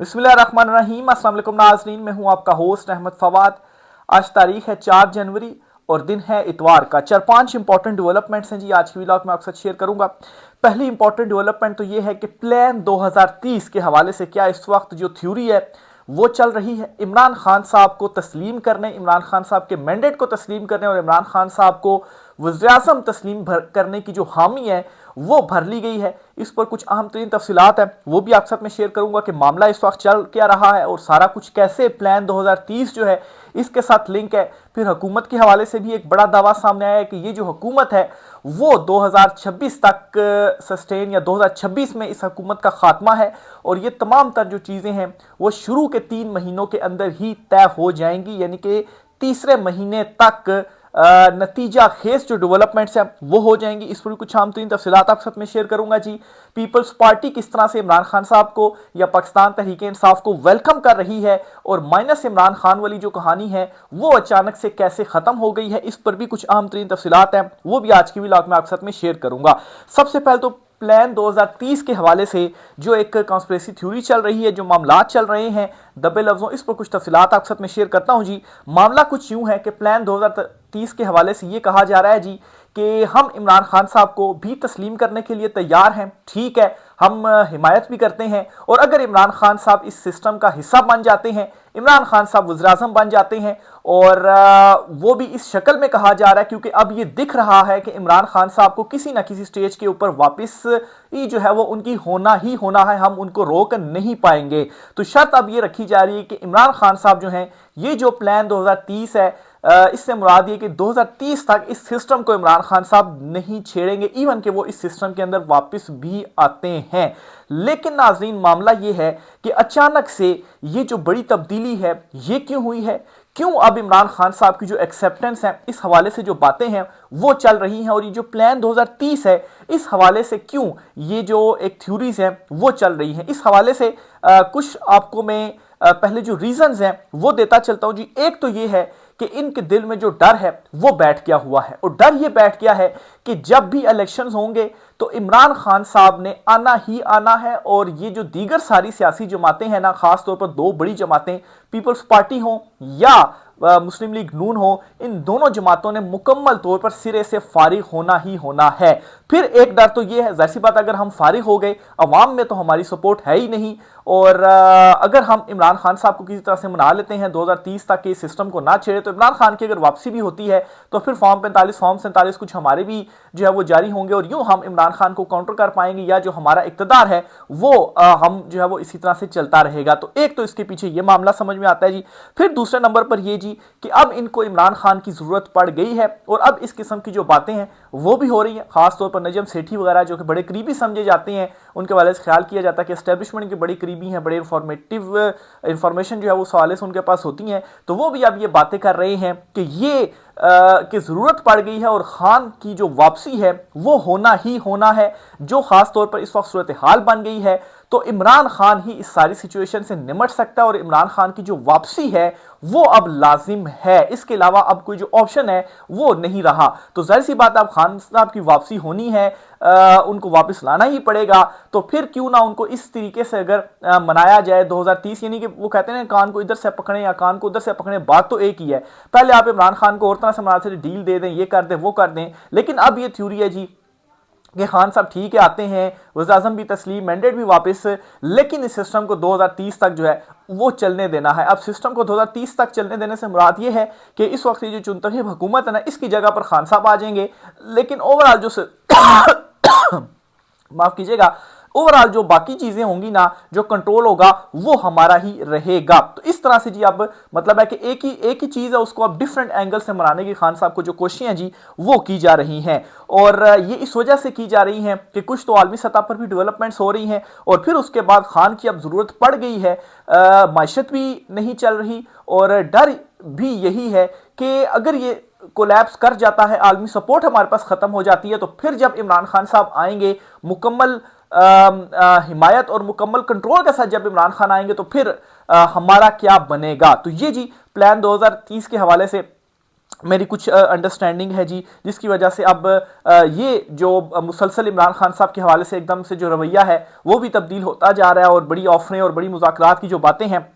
बिस्मिल्लाहिर्रहमानिर्रहीम। अस्सलाम वालेकुम नाज़रीन, मैं हूं आपका होस्ट अहमद फवाद। आज तारीख है 4 जनवरी और दिन है इतवार का। 4-5 इंपॉर्टेंट डेवलपमेंट्स हैं जी आज की व्लॉग में आपके साथ शेयर करूंगा। पहली इंपॉर्टेंट डेवलपमेंट तो ये है कि प्लान 2030 के हवाले से क्या इस वक्त जो थ्योरी है वो चल रही है। इमरान खान साहब को तस्लीम करने, इमरान खान साहब के मैंडेट को तस्लीम करने और इमरान खान साहब को वज़ीर-ए-आज़म तस्लीम करने की जो हामी है वो भर ली गई है। इस पर कुछ अहम तरीन तफसीलात है वो भी आपके साथ में शेयर करूंगा कि मामला इस वक्त चल क्या रहा है और सारा कुछ कैसे प्लान 2030 जो है इसके साथ लिंक है। फिर हुकूमत के हवाले से भी एक बड़ा दावा सामने आया है कि ये जो हुकूमत है वो 2026 तक सस्टेन या 2026 में इस हुकूमत का खात्मा है और ये तमाम तर जो चीज़ें हैं वो शुरू के 3 महीनों के अंदर ही तय हो जाएंगी, यानी कि तीसरे महीने तक नतीजा खेस जो डेवलपमेंट्स हैं वो हो जाएंगी। इस पर कुछ आम तरीन तफसीलात आपके साथ में शेयर करूंगा जी। पीपल्स पार्टी किस तरह से इमरान खान साहब को या पाकिस्तान तहरीक इंसाफ को वेलकम कर रही है और माइनस इमरान खान वाली जो कहानी है वो अचानक से कैसे खत्म हो गई है, इस पर भी कुछ अहम तरीन तफसीलात हैं वो भी आज की व्लॉग में आपके साथ में शेयर करूंगा। सबसे पहले तो प्लान 2030 के हवाले से जो एक कॉन्स्पिरेसी थ्योरी चल रही है, जो मामला चल रहे हैं दबे लफ्जों, इस पर कुछ तफसीलात आपके साथ में शेयर करता हूं जी। मामला कुछ यूं है कि प्लान 2030 के हवाले से ये कहा जा रहा है जी कि हम इमरान खान साहब को भी तस्लीम करने के लिए तैयार हैं, ठीक है, हम हिमायत भी करते हैं और अगर इमरान खान साहब इस सिस्टम का हिस्सा बन जाते हैं, इमरान खान साहब वज़ीर-ए-आज़म बन जाते हैं और वो भी इस शक्ल में कहा जा रहा है क्योंकि अब ये दिख रहा है कि इमरान खान साहब को किसी ना किसी स्टेज के ऊपर वापस ही जो है वो उनकी होना ही होना है, हम उनको रोक नहीं पाएंगे। तो शर्त अब ये रखी जा रही है कि इमरान खान साहब जो हैं ये जो प्लान 2030 है इससे मुराद ये कि 2030 तक इस सिस्टम को इमरान खान साहब नहीं छेड़ेंगे, इवन कि वो इस सिस्टम के अंदर वापस भी आते हैं। लेकिन नाजरीन मामला ये है कि अचानक से ये जो बड़ी तब्दीली है ये क्यों हुई है, क्यों अब इमरान खान साहब की जो एक्सेप्टेंस है इस हवाले से जो बातें हैं वो चल रही हैं और ये जो प्लान 2030 है इस हवाले से क्यों ये जो एक थ्योरीज हैं वो चल रही हैं। इस हवाले से कुछ आपको मैं पहले जो रीजंस हैं वो देता चलता हूं जी। एक तो ये है कि इनके दिल में जो डर है वो बैठ गया हुआ है और डर ये बैठ गया है कि जब भी इलेक्शंस होंगे तो इमरान खान साहब ने आना ही आना है और ये जो दीगर सारी सियासी जमातें हैं ना, खास तौर पर 2 बड़ी जमातें पीपल्स पार्टी हो या मुस्लिम लीग नून हो, इन दोनों जमातों ने मुकम्मल तौर पर सिरे से फारिग होना ही होना है। फिर एक डर तो ये है, जाहिर सी बात अगर हम फारिग हो गए अवाम में तो हमारी सपोर्ट है ही नहीं और अगर हम इमरान खान साहब को किसी तरह से मना लेते हैं 2030 तक के सिस्टम को ना छेड़े तो इमरान खान की अगर वापसी भी होती है तो फिर फॉर्म 45 फॉर्म 47 कुछ हमारे भी जो है वो जारी होंगे और यूं हम इमरान खान को काउंटर कर पाएंगे या जो हमारा इक्तदार है वो हम जो है वो इसी तरह से चलता रहेगा। तो एक तो इसके पीछे ये मामला समझ में आता है जी। फिर दूसरे नंबर पर ये जी कि अब इनको इमरान खान की जरूरत पड़ गई है और अब इस किस्म की जो बातें हैं वो भी हो रही हैं, खासतौर पर नजम सेठी वगैरह जो कि बड़े करीबी समझे जाते हैं उनके वाले से ख्याल किया जाता है कि एस्टेब्लिशमेंट के बड़ी करीबी हैं, बड़े इंफॉर्मेटिव इंफॉर्मेशन जो है वो सवाले से उनके पास होती हैं, तो वो भी अब ये बातें कर रहे हैं कि ये की जरूरत पड़ गई है और खान की जो वापसी है वो होना ही होना है, जो खास तौर पर इस वक्त सूरत हाल बन गई है। तो इमरान खान ही इस सारी सिचुएशन से निमट सकता है और इमरान खान की जो वापसी है वो अब लाजिम है, इसके अलावा अब कोई जो ऑप्शन है वो नहीं रहा। तो जाहिर सी बात अब खान साहब की वापसी होनी है, उनको वापस लाना ही पड़ेगा। तो फिर क्यों ना उनको इस तरीके से अगर मनाया जाए 2030, यानी कि वो कहते हैं कान को इधर से पकड़े या कान को उधर से पकड़े, बात तो एक ही है। पहले आप इमरान खान को और तरह से मना से डील दे दें, ये कर दें वो कर दें, लेकिन अब ये थ्योरी है जी कि खान साहब ठीक है आते हैं, वज़ीर-ए-आज़म भी तस्लीम, मैंडेट भी वापस, लेकिन इस सिस्टम को 2030 तक जो है वो चलने देना है। अब सिस्टम को 2030 तक चलने देने से मुराद ये है कि इस वक्त ये जो चुनतखब हुकूमत है ना इसकी जगह पर खान साहब आ जाएंगे, लेकिन ओवरऑल जो माफ कीजिएगा, ओवरऑल जो बाकी चीजें होंगी ना, जो कंट्रोल होगा वो हमारा ही रहेगा। तो इस तरह से जी अब मतलब है कि एक ही चीज है उसको अब डिफरेंट एंगल से मनाने की खान साहब को जो कोशिशें हैं जी वो की जा रही हैं और ये इस वजह से की जा रही हैं कि कुछ तो आलमी सतह पर भी डेवलपमेंट्स हो रही हैं और फिर उसके बाद खान की अब जरूरत पड़ गई है, मायशत भी नहीं चल रही और डर भी यही है कि अगर ये कोलैप्स कर जाता है, आलमी सपोर्ट हमारे पास खत्म हो जाती है, तो फिर जब इमरान खान साहब आएंगे मुकम्मल हिमायत और मुकम्मल कंट्रोल के साथ जब इमरान खान आएंगे तो फिर हमारा क्या बनेगा। तो ये जी प्लान 2030 के हवाले से मेरी कुछ अंडरस्टैंडिंग है जी, जिसकी वजह से अब ये जो मुसलसल इमरान खान साहब के हवाले से एकदम से जो रवैया है वो भी तब्दील होता जा रहा है और बड़ी ऑफरें और बड़ी मुज़ाकरात की जो बातें हैं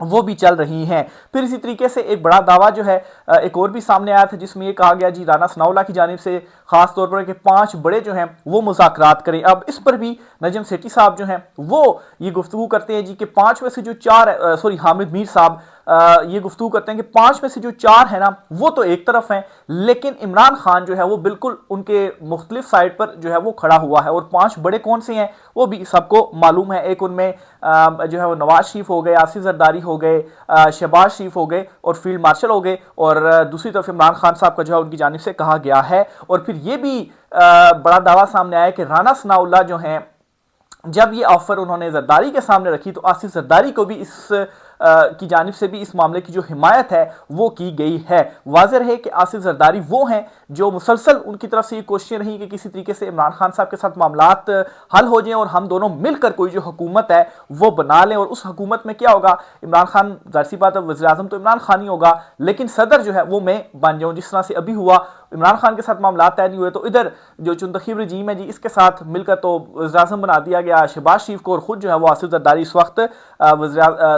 वो भी चल रही हैं। फिर इसी तरीके से एक बड़ा दावा जो है एक और भी सामने आया था, जिसमें ये कहा गया जी राना सनाउल्लाह की जानिब से खास तौर पर कि 5 बड़े जो हैं वो मुज़ाकरात करें। अब इस पर भी नजम सेठी साहब जो हैं वो ये गुफ्तगू करते हैं जी कि 5 में से जो 4 सॉरी हामिद मीर साहब ये गुफ्तगू करते हैं कि 5 में से जो 4 है ना वो तो एक तरफ हैं, लेकिन इमरान खान जो है वो बिल्कुल उनके मुख्तलिफ साइड पर जो है वो खड़ा हुआ है। और 5 बड़े कौन से हैं वो भी सबको मालूम है। एक उनमें जो है वो नवाज शरीफ हो गए, आसिफ जरदारी हो गए, शहबाज शरीफ हो गए और फील्ड मार्शल हो गए, और दूसरी तरफ इमरान खान साहब का जो है उनकी जानिब से कहा गया है। और फिर ये भी बड़ा दावा सामने आया कि राना सनाउल्लाह जो हैं जब ये ऑफर उन्होंने जरदारी के सामने रखी तो आसिफ जरदारी को भी इस की जानिब से भी इस मामले की जो हिमायत है वो की गई है। वाज़ेह है कि आसिफ जरदारी वो हैं जो मुसलसल उनकी तरफ से ये कोशिशें रही कि किसी तरीके से इमरान खान साहब के साथ मामलात हल हो जाएं और हम दोनों मिलकर कोई जो हुकूमत है वो बना लें। और उस हुकूमत में क्या होगा, इमरान खान जाहिर सी बात है वज़ीर आज़म तो इमरान खान ही होगा, लेकिन सदर जो है वो मैं बन जाऊँ, जिस तरह से अभी हुआ इमरान खान के साथ मामला तय नहीं हुए तो इधर जो चुंतखीब रजीम है जी इसके साथ मिलकर तो वज़ीर आज़म बना दिया गया शहबाज शरीफ को, और खुद जो है वो आसिफ जरदारी इस वक्त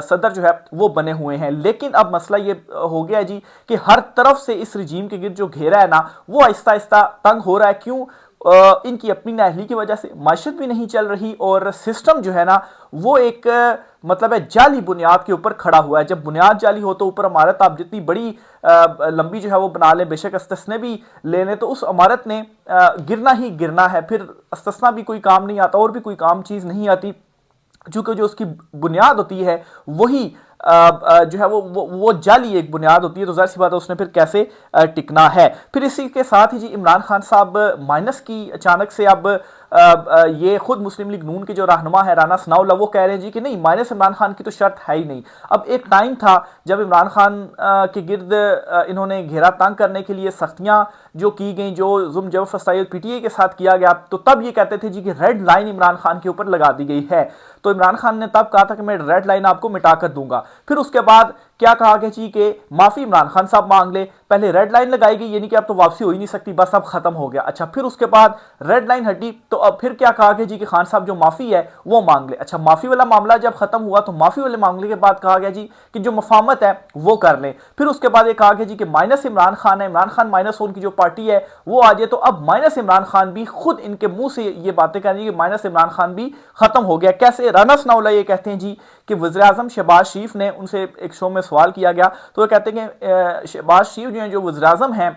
सदर जो है वो बने हुए हैं। लेकिन अब मसला ये हो गया जी कि हर तरफ से इस रजीम के गिर्द जो घेरा है ना वो आहिस्ता आहिस्ता तंग हो रहा है। क्यों? इनकी अपनी नाअहली की वजह से माशत भी नहीं चल रही और सिस्टम जो है ना वो एक मतलब है जाली बुनियाद के ऊपर खड़ा हुआ है। जब बुनियाद जाली हो तो ऊपर इमारत आप जितनी बड़ी लंबी जो है वो बना लें, बेशक अस्तस्ने भी ले लें, तो उस इमारत ने गिरना ही गिरना है। फिर अस्तस्ना भी कोई काम नहीं आता और भी कोई काम चीज़ नहीं आती, चूंकि जो उसकी बुनियाद होती है वही जो है वो जाली एक बुनियाद होती है, तो जाहिर सी बात है उसने फिर कैसे टिकना है। फिर इसी के साथ ही जी इमरान खान साहब माइनस की अचानक से अब ये खुद मुस्लिम लीग नून के जो रहनुमा है राना सनाउल्लाह वो कह रहे हैं जी कि नहीं, माइनस इमरान खान की तो शर्त है ही नहीं। अब एक टाइम था जब इमरान खान के गिर्द इन्होंने घेरा तंग करने के लिए सख्तियां जो की गई, जो जुल्म जबर फसाई पीटीआई के साथ किया गया, तो तब ये कहते थे जी कि रेड लाइन इमरान खान के ऊपर लगा दी गई है। तो इमरान खान ने तब कहा था कि मैं रेड लाइन आपको मिटा कर दूंगा। फिर उसके बाद क्या कहा गया जी कि माफी इमरान खान साहब मांग ले। पहले रेड लाइन लगाई गई, यानी कि अब तो वापसी हो ही नहीं सकती, बस अब खत्म हो गया। अच्छा, फिर उसके बाद रेड लाइन हटी तो अब फिर क्या कहा गया जी कि खान साहब जो माफी है वो मांग ले। अच्छा, माफी वाला मामला जब खत्म हुआ तो माफी वाले मामले के बाद कहा गया जी कि जो मफामत है वो कर ले। फिर उसके बाद ये कहा गया जी कि माइनस इमरान खान है, इमरान खान माइनस उनकी जो पार्टी है वो आ जाए। तो अब माइनस इमरान खान भी खुद इनके मुंह से ये बातें कर रही है कि माइनस इमरान खान भी खत्म हो गया। कैसे? राना सनाउल्लाह ये कहते हैं जी कि वज़ीर आज़म शहबाज शरीफ ने उनसे एक शो में सवाल किया गया तो वो कहते हैं कि शहबाज शरीफ जो है जो वज़ीर आज़म हैं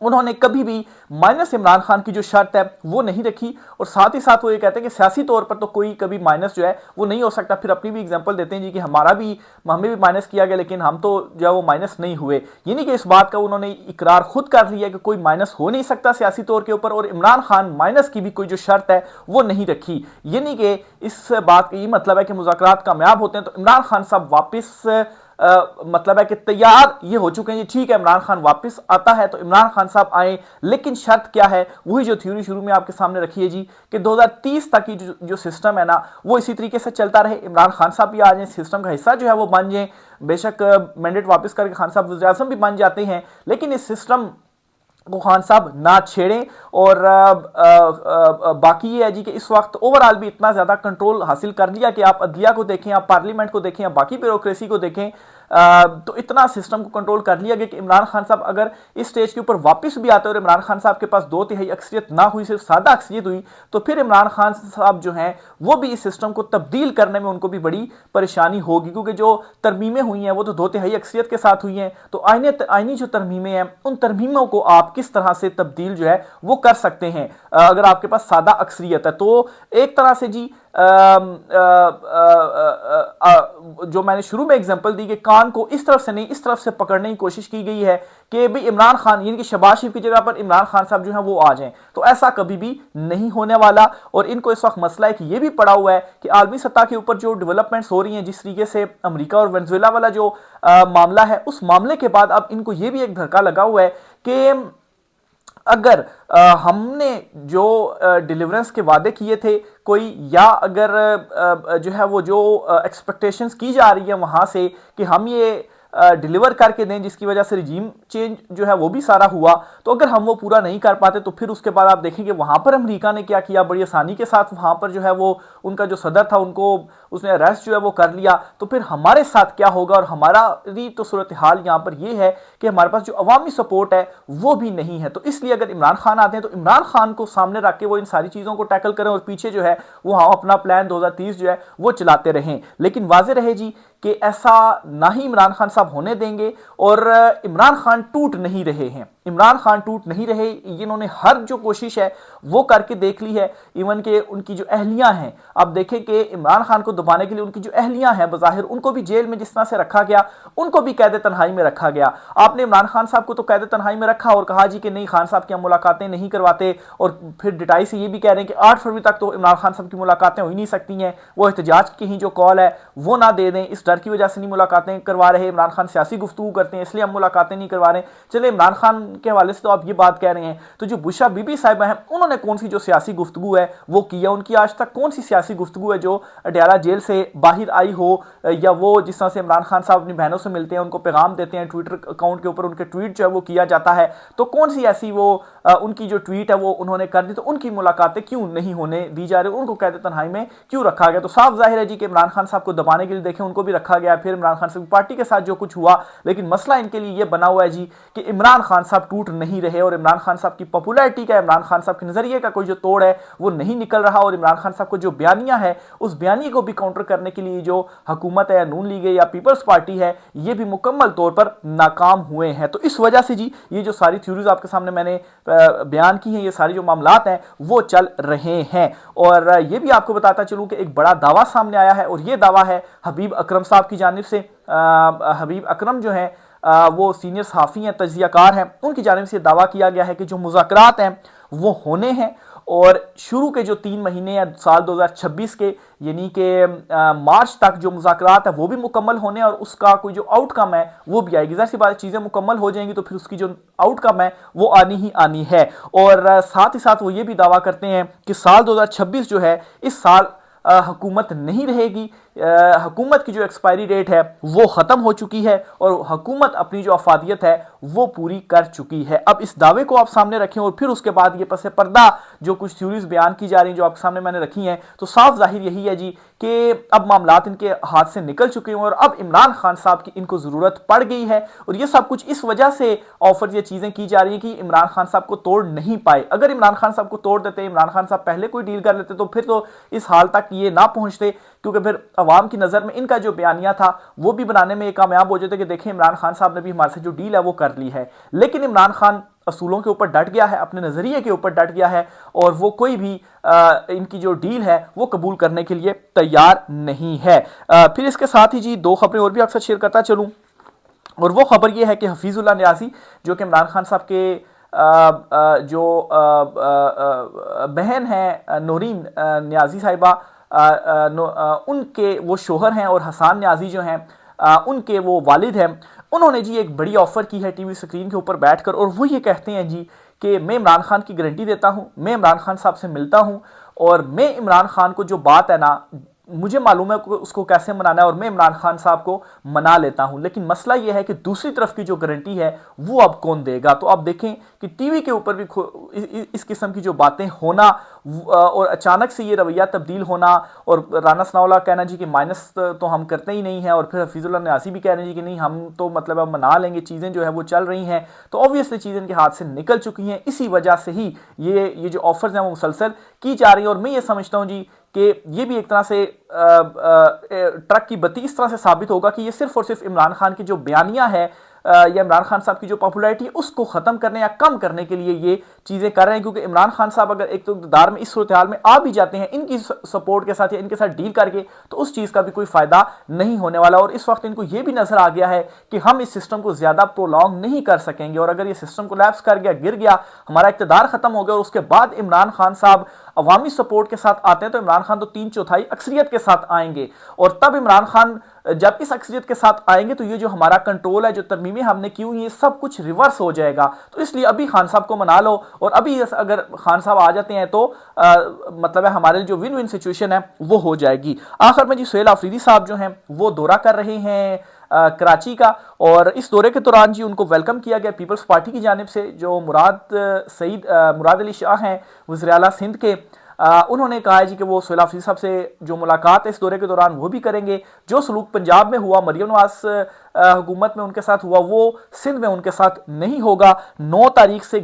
उन्होंने कभी भी माइनस इमरान खान की जो शर्त है वो नहीं रखी, और साथ ही साथ वो ये कहते हैं कि सियासी तौर पर तो कोई कभी माइनस जो है वो नहीं हो सकता। फिर अपनी भी एग्जांपल देते हैं जी कि हमें भी माइनस किया गया लेकिन हम तो जो है वो माइनस नहीं हुए। यानी कि इस बात का उन्होंने इकरार खुद कर लिया कि कोई माइनस हो नहीं सकता सियासी तौर के ऊपर, और इमरान खान माइनस की भी कोई जो शर्त है वो नहीं रखी। यानी कि इस बात का ये मतलब है कि मुज़ाकरात कामयाब होते हैं तो इमरान खान साहब वापस मतलब है कि तैयार ये हो चुके हैं जी, ठीक है इमरान खान वापस आता है तो इमरान खान साहब आए, लेकिन शर्त क्या है? वही जो थ्योरी शुरू में आपके सामने रखी है जी कि 2030 तक की जो सिस्टम है ना वो इसी तरीके से चलता रहे, इमरान खान साहब भी आ जाए, सिस्टम का हिस्सा जो है वो बन जाए। बेशक मैंडेट वापस करके खान साहब वज़ीर आज़म भी बन जाते हैं, लेकिन इस सिस्टम को खान साहब ना छेड़ें। और बाकी ये है जी कि इस वक्त ओवरऑल भी इतना ज़्यादा कंट्रोल हासिल कर लिया कि आप अदलिया को देखें, आप पार्लियामेंट को देखें, आप बाकी ब्यूरोक्रेसी को देखें, तो इतना सिस्टम को कंट्रोल कर लिया गया कि इमरान खान साहब अगर इस स्टेज के ऊपर वापस भी आते और इमरान खान साहब के पास 2/3 अक्सरियत ना हुई, सिर्फ सादा अक्सरियत हुई, तो फिर इमरान खान साहब जो हैं वो भी इस सिस्टम को तब्दील करने में उनको भी बड़ी परेशानी होगी, क्योंकि जो तरमीमें हुई हैं वो तो 2/3 अक्सरियत के साथ हुई हैं। तो आईनी जो तरमीमें हैं उन तरमीमों को आप किस तरह से तब्दील जो है वो कर सकते हैं अगर आपके पास सादा अक्सरियत है। तो एक तरह से जी जो मैंने शुरू में एग्जांपल दी कि कान को इस तरफ से नहीं इस तरफ से पकड़ने की कोशिश की गई है कि भाई इमरान खान यानी कि शहबाज शरीफ की जगह पर इमरान खान साहब जो हैं वो आ जाएं, तो ऐसा कभी भी नहीं होने वाला। और इनको इस वक्त मसला है कि ये भी पड़ा हुआ है कि आलमी सतह के ऊपर जो डेवलपमेंट्स हो रही हैं, जिस तरीके से अमेरिका और वेनेजुएला वाला जो मामला है, उस मामले के बाद अब इनको ये भी एक धक्का लगा हुआ है कि अगर हमने जो डिलीवरेंस के वादे किए थे कोई, या अगर जो है वो जो एक्सपेक्टेशंस की जा रही है वहाँ से कि हम ये डिलीवर करके दें, जिसकी वजह से रिजीम चेंज जो है वो भी सारा हुआ। तो अगर हम वो पूरा नहीं कर पाते तो फिर उसके बाद आप देखेंगे वहां पर अमेरिका ने क्या किया, बड़ी आसानी के साथ वहां पर जो है वो उनका जो सदर था उनको उसने अरेस्ट जो है वो कर लिया। तो फिर हमारे साथ क्या होगा, और हमारी तो सूरत हाल यहां पर ये है कि हमारे पास जो अवामी सपोर्ट है वो भी नहीं है। तो इसलिए अगर इमरान खान आते हैं तो इमरान खान को सामने रख के वो इन सारी चीजों को टैकल करें और पीछे जो है वो हम अपना प्लान 2030 जो है वो चलाते रहें। लेकिन वाज़े रहे जी कि ऐसा ना ही इमरान खान साहब होने देंगे, और इमरान खान टूट नहीं रहे हैं, इमरान खान टूट नहीं रहे। इन्होंने हर जो कोशिश है वो करके देख ली है। इवन के उनकी जो अहलियां हैं, आप देखें कि इमरान खान को दबाने के लिए उनकी जो अहलियां हैं बज़ाहिर उनको भी जेल में जिस तरह से रखा गया, उनको भी कैद तन्हाई में रखा गया। आपने इमरान खान साहब को तो कैद तन्हाई में रखा और कहा जी कि नहीं खान साहब की हम मुलाकातें नहीं करवाते, और फिर डिटाई से ये भी कह रहे हैं कि 8 फरवरी तक तो इमरान खान साहब की मुलाकातें हो ही नहीं सकती हैं, वो एहतजाज की ही जो कॉल है वो ना दे दें, इस डर की वजह से नहीं मुलाकातें करवा रहे। इमरान खान सियासी गुफ्तगू करते हैं इसलिए हम मुलाकातें नहीं करवा रहे। चले इमरान खान के हवाले से तो आप ये बात कह रहे हैं, तो जो बुशरा बीबी साहिबा हैं उन्होंने कौन सी जो सियासी गुफ्तगू है वो किया, उनकी आज तक कौन सी सियासी गुफ्तगू है जो अडयाला जेल से बाहर आई हो, या वो जिस तरह से इमरान खान साहब अपनी बहनों से मिलते हैं, उनको पैगाम देते हैं, ट्विटर अकाउंट के ऊपर उनके ट्वीट जो है वो किया जाता है, तो कौन सी ऐसी वो उनकी जो ट्वीट है वो उन्होंने कर दी, तो उनकी मुलाकातें क्यों नहीं होने दी जा रही, उनको कैद तन्हाई में क्यों रखा गया। तो साफ जाहिर है जी कि इमरान खान साहब को दबाने के लिए देखें उनको भी रखा गया, फिर इमरान खान साहब पार्टी के साथ जो कुछ हुआ। लेकिन मसला इनके लिए ये बना हुआ है जी कि इमरान खान साहब टूट नहीं रहे, और इमरान खान साहब की पॉपुलैरिटी का, इमरान खान साहब के नजरिए का कोई जो तोड़ है वो नहीं निकल रहा, और इमरान खान साहब को जो बयानिया है उस बयानी को भी काउंटर करने के लिए जो हुकूमत है, नून लीग या पीपल्स पार्टी है, ये भी मुकम्मल तौर पर नाकाम हुए हैं। तो इस वजह से जी ये जो सारी थ्योरीज आपके सामने मैंने बयान की हैं, ये सारी जो मामलात हैं वो चल रहे हैं। और ये भी आपको बताता चलूं कि एक बड़ा दावा सामने आया है, और ये दावा है हबीब अकरम साहब की जानिब से। हबीब अकरम जो है वो सीनियर सहाफ़ी हैं, तज्ज़ियाकार हैं, उनकी जानिब से दावा किया गया है कि जो मुज़ाकरात हैं वो होने हैं, और शुरू के जो 3 महीने या साल 2026 के यानी कि मार्च तक जो मुज़ाकरात है वो भी मुकम्मल होने, और उसका कोई जो आउटकम है वो भी आएगी। ज़ाहिर सी बात, चीज़ें मुकम्मल हो जाएंगी तो फिर उसकी जो आउटकम है वो आनी ही आनी है। और साथ ही साथ वो ये भी दावा करते हैं कि साल 2026 जो है इस साल हुकूमत नहीं रहेगी, हुकूमत की जो एक्सपायरी डेट है वो ख़त्म हो चुकी है, और हुकूमत अपनी जो अफादियत है वो पूरी कर चुकी है। अब इस दावे को आप सामने रखें और फिर उसके बाद ये पसे पर्दा जो कुछ थ्योरीज बयान की जा रही हैं जो आपके सामने मैंने रखी हैं, तो साफ जाहिर यही है जी कि अब मामलात इनके हाथ से निकल चुके हैं, और अब इमरान खान साहब की इनको ज़रूरत पड़ गई है। और ये सब कुछ इस वजह से ऑफर ये चीज़ें की जा रही हैं कि इमरान खान साहब को तोड़ नहीं पाए। अगर इमरान खान साहब को तोड़ देते, इमरान खान साहब पहले कोई डील कर लेते, तो फिर तो इस हाल तक ये ना पहुंचते, क्योंकि फिर अवाम की नज़र में इनका जो बयानिया था वो भी बनाने में कामयाब हो जाते कि देखें इमरान खान साहब ने भी हमारे से जो डील है वो कर ली है। लेकिन इमरान खान असूलों के ऊपर डट गया है, अपने नज़रिए के ऊपर डट गया है, और वो कोई भी इनकी जो डील है वो कबूल करने के लिए तैयार नहीं है। फिर इसके साथ ही जी 2 खबरें और भी आपसे शेयर करता चलूँ, और वो खबर ये है कि हफीजुल्लाह न्याजी जो कि इमरान खान साहब के जो बहन है नौरीन न्याजी साहिबा, उनके वो शोहर हैं, और हसान न्याजी जो हैं उनके वो वालिद हैं, उन्होंने जी एक बड़ी ऑफर की है टीवी स्क्रीन के ऊपर बैठकर, और वो ये कहते हैं जी कि मैं इमरान खान की गारंटी देता हूं, मैं इमरान खान साहब से मिलता हूं, और मैं इमरान खान को जो बात है ना मुझे मालूम है उसको कैसे मनाना है, और मैं इमरान खान साहब को मना लेता हूं। लेकिन मसला यह है कि दूसरी तरफ की जो गारंटी है वो अब कौन देगा। तो आप देखें कि टीवी के ऊपर भी इस किस्म की जो बातें होना, और अचानक से ये रवैया तब्दील होना, और राना सनाउल्लाह कहना जी कि माइनस तो हम करते ही नहीं हैं, और फिर हफीजुल्लाह न्यासी भी कह रहे हैं जी कि नहीं हम तो मतलब अब मना लेंगे, चीज़ें जो है वो चल रही हैं। तो ऑब्वियसली चीज़ें इनके हाथ से निकल चुकी हैं, इसी वजह से ही ये जो ऑफर्स हैं वो मुसलसल की जा रही हैं। और मैं ये समझता हूँ जी कि ये भी एक तरह से ट्रक की बत्ती इस तरह से साबित होगा कि ये सिर्फ और सिर्फ इमरान खान की जो बयानिया है या इमरान खान साहब की जो पॉपुलैरिटी है उसको ख़त्म करने या कम करने के लिए ये चीज़ें कर रहे हैं। क्योंकि इमरान खान साहब अगर एक तो इक़्तिदार में इस सूरत हाल में आ भी जाते हैं इनकी सपोर्ट के साथ या इनके साथ डील करके, तो उस चीज़ का भी कोई फ़ायदा नहीं होने वाला। और इस वक्त इनको ये भी नज़र आ गया है कि हम इस सिस्टम को ज़्यादा प्रोलॉन्ग नहीं कर सकेंगे, और अगर ये सिस्टम कोलैप्स कर गया, गिर गया, हमारा इक़्तिदार ख़त्म हो गया, और उसके बाद इमरान खान साहब अवामी सपोर्ट के साथ आते हैं, तो इमरान खान तो 3/4 अक्सरियत के साथ आएंगे, और तब इमरान खान जब इस अक्सरियत के साथ आएंगे तो ये जो हमारा कंट्रोल है, जो तरमीमें हमने की हुई, ये सब कुछ रिवर्स हो जाएगा। तो इसलिए अभी खान साहब को मना लो, और अभी अगर खान साहब आ जाते हैं तो मतलब है हमारे जो विन विन सिचुएशन है वो हो जाएगी। आखिर में जी सुहेल आफरीदी साहब जो हैं वो दौरा कर रहे हैं कराची का। और इस दौरे के दौरान जी उनको वेलकम किया गया पीपल्स पार्टी की जानिब से। जो मुराद अली शाह हैं वज़ीर आला सिंध के, उन्होंने कहा है जी कि वो सोहेल हफीज़ साहब से जो मुलाकात है इस दौरे के दौरान वो भी करेंगे। जो सलूक पंजाब में हुआ, मरियम नवाज हुकूमत में उनके साथ हुआ, वो सिंध में उनके साथ नहीं होगा। 9 जनवरी से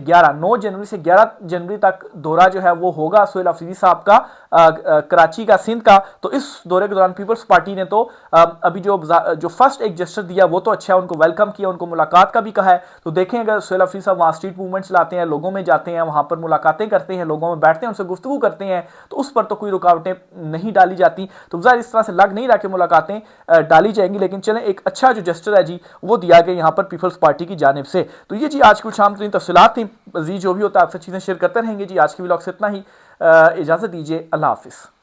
11 जनवरी तक दौरा जो है वो होगा सोहेल हफीज़ साहब का कराची का, सिंध का। तो इस दौरे के दौरान पीपल्स पार्टी ने तो अभी जो फर्स्ट एक जेस्चर दिया वो तो अच्छा है, उनको वेलकम किया, उनको मुलाकात का भी कहा है। तो देखें अगर सोहेल हफीज़ साहब वहाँ स्ट्रीट मूवमेंट चलाते हैं, लोगों में जाते हैं, वहाँ पर मुलाकातें करते हैं, लोगों में बैठते हैं, उनसे गुफ्तगू करते हैं, तो उस पर तो कोई रुकावटें नहीं डाली जाती। तो ज़ाहिर इस तरह से लग नहीं रहा कि मुलाकातें डाली जाएंगी, लेकिन चलें एक अच्छा जो जेस्चर है जी वो दिया गया यहाँ पर पीपल्स पार्टी की जानिब से। तो ये जी आज कुछ शाम तरीन तफसीलात थी। मज़ीद जो भी होता है आपसे चीज़ें शेयर करते रहेंगे जी। आज की व्लॉग से इतना ही, इजाज़त दीजिए, अल्लाह हाफिज़।